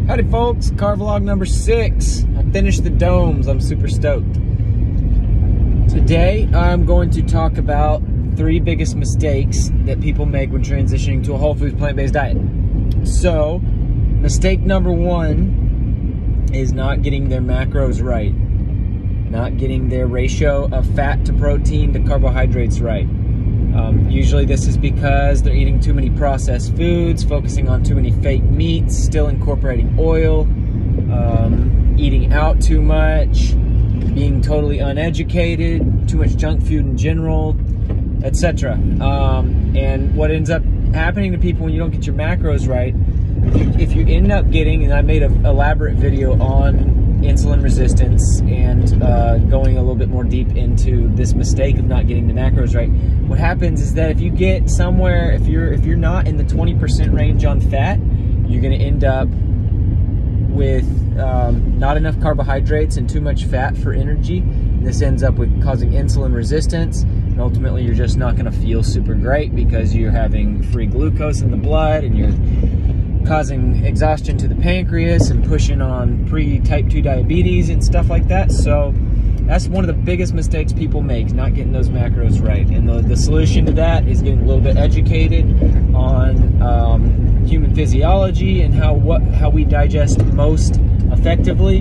Howdy folks, car vlog number 6. I finished the domes, I'm super stoked. Today I'm going to talk about 3 biggest mistakes that people make when transitioning to a whole foods plant-based diet. So, mistake number 1 is not getting their macros right. Not getting their ratio of fat to protein to carbohydrates right. Usually this is because they're eating too many processed foods, focusing on too many fake meats, still incorporating oil, eating out too much, being totally uneducated, too much junk food in general, etc. And what ends up happening to people when you don't get your macros right, if you end up getting, and I made an elaborate video on insulin resistance and going a little bit more deep into this mistake of not getting the macros right. What happens is that if you get somewhere, if you're not in the 20% range on fat, you're going to end up with not enough carbohydrates and too much fat for energy. And this ends up with causing insulin resistance, and ultimately you're just not going to feel super great because you're having free glucose in the blood and you're causing exhaustion to the pancreas and pushing on pre-type 2 diabetes and stuff like that. So that's one of the biggest mistakes people make, not getting those macros right. And the solution to that is getting a little bit educated on human physiology and how we digest most effectively,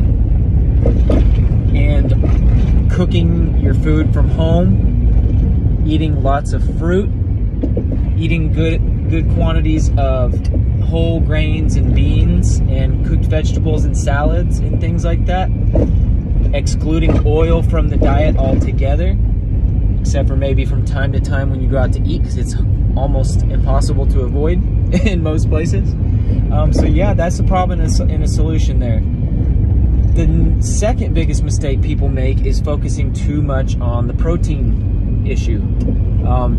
and cooking your food from home, eating lots of fruit, eating good quantities of whole grains and beans and cooked vegetables and salads and things like that, excluding oil from the diet altogether, except for maybe from time to time when you go out to eat, because it's almost impossible to avoid in most places. So yeah, that's the problem and a solution there. The second biggest mistake people make is focusing too much on the protein issue.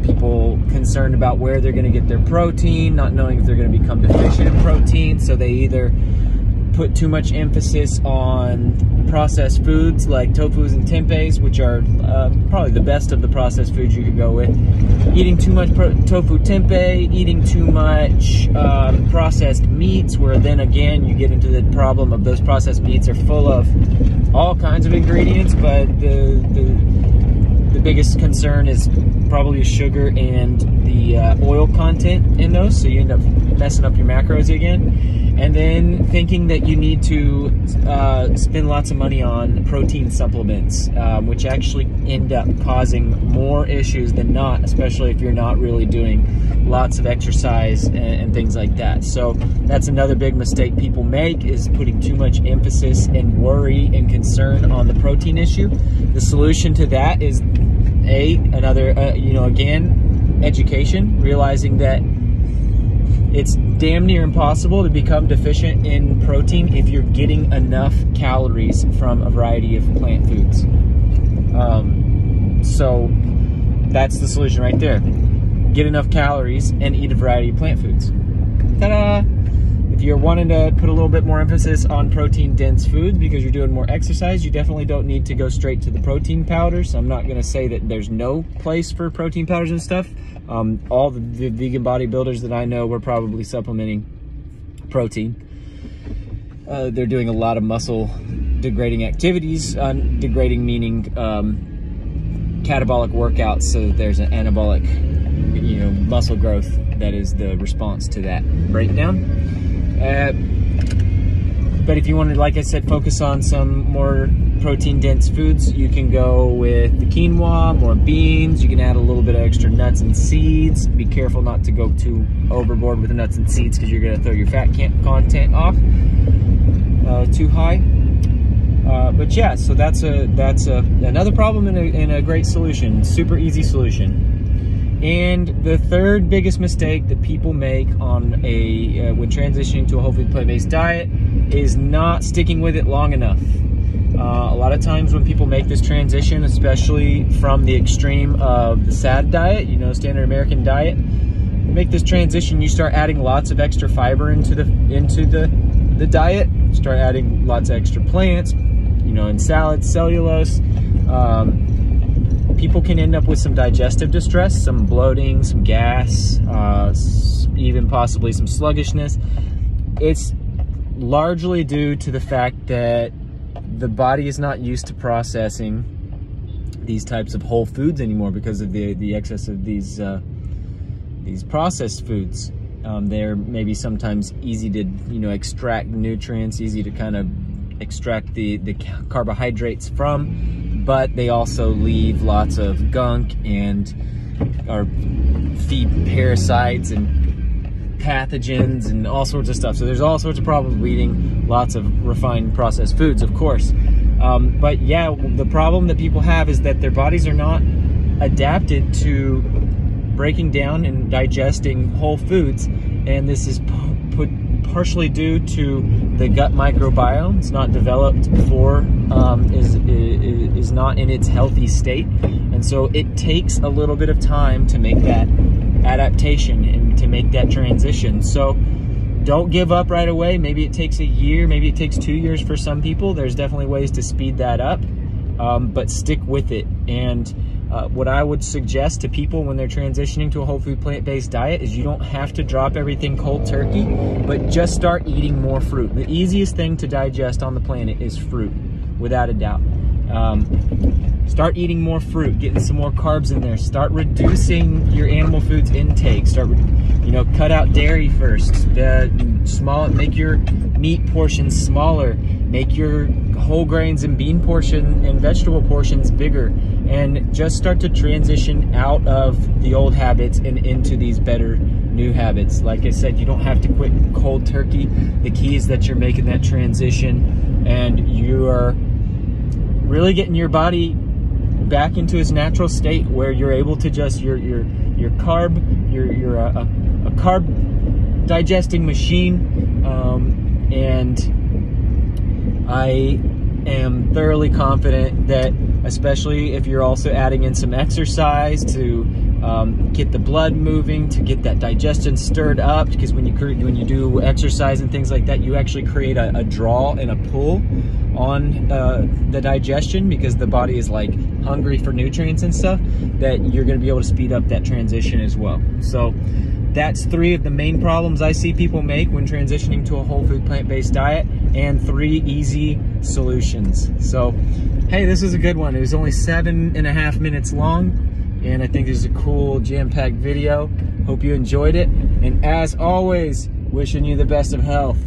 People concerned about where they're going to get their protein, not knowing if they're going to become deficient in protein, so they either put too much emphasis on processed foods like tofus and tempehs, which are probably the best of the processed foods you could go with. Eating too much tofu tempeh, eating too much processed meats, where then again you get into the problem of those processed meats are full of all kinds of ingredients, but the biggest concern is probably sugar and the oil content in those, so you end up messing up your macros again. And then thinking that you need to spend lots of money on protein supplements, which actually end up causing more issues than not, especially if you're not really doing lots of exercise and things like that. So that's another big mistake people make, is putting too much emphasis and worry and concern on the protein issue. The solution to that is again, education, realizing that it's damn near impossible to become deficient in protein if you're getting enough calories from a variety of plant foods. So that's the solution right there. Get enough calories and eat a variety of plant foods. Ta-da! If you're wanting to put a little bit more emphasis on protein-dense foods because you're doing more exercise, you definitely don't need to go straight to the protein powders. I'm not going to say that there's no place for protein powders and stuff. All the vegan bodybuilders that I know were probably supplementing protein. They're doing a lot of muscle degrading activities, degrading meaning catabolic workouts, so that there's an anabolic, muscle growth that is the response to that breakdown. But if you want to, like I said, focus on some more protein-dense foods, you can go with the quinoa, more beans. You can add a little bit of extra nuts and seeds. Be careful not to go too overboard with the nuts and seeds, because you're going to throw your fat content off too high. But yeah, so that's another problem and a great solution. Super easy solution. And the third biggest mistake that people make on when transitioning to a whole food plant-based diet is not sticking with it long enough. A lot of times when people make this transition, especially from the extreme of the SAD diet, standard American diet, make this transition, you start adding lots of extra fiber into the diet. Start adding lots of extra plants, in salads, cellulose. People can end up with some digestive distress, some bloating, some gas, even possibly some sluggishness. It's largely due to the fact that the body is not used to processing these types of whole foods anymore because of the excess of these processed foods. They're maybe sometimes easy to, you know, extract nutrients, easy to kind of extract the carbohydrates from, but they also leave lots of gunk and feed parasites and pathogens and all sorts of stuff. So there's all sorts of problems with eating lots of refined processed foods, of course. But yeah, the problem that people have is that their bodies are not adapted to breaking down and digesting whole foods, and this is partially due to the gut microbiome. It's not developed for, is not in its healthy state, and so it takes a little bit of time to make that adaptation and to make that transition. So don't give up right away. Maybe it takes a year, maybe it takes 2 years for some people. There's definitely ways to speed that up, but stick with it. And what I would suggest to people when they're transitioning to a whole food plant-based diet is you don't have to drop everything cold turkey, but just start eating more fruit. The easiest thing to digest on the planet is fruit, without a doubt. Start eating more fruit, getting some more carbs in there. Start reducing your animal foods intake. Start, you know, cut out dairy first. Make your meat portions smaller. Make your whole grains and bean portion and vegetable portions bigger, and just start to transition out of the old habits and into these better new habits. Like I said, you don't have to quit cold turkey. The key is that you're making that transition and you are really getting your body back into its natural state where you're able to just you're a carb digesting machine, and I am thoroughly confident that, especially if you're also adding in some exercise to get the blood moving, to get that digestion stirred up, because when you do exercise and things like that, you actually create a draw and a pull on the digestion, because the body is like hungry for nutrients and stuff, that you're going to be able to speed up that transition as well. So that's 3 of the main problems I see people make when transitioning to a whole food plant-based diet, and 3 easy solutions. So, hey, this was a good one. It was only 7.5 minutes long, and I think this is a cool jam-packed video. Hope you enjoyed it, and as always, wishing you the best of health.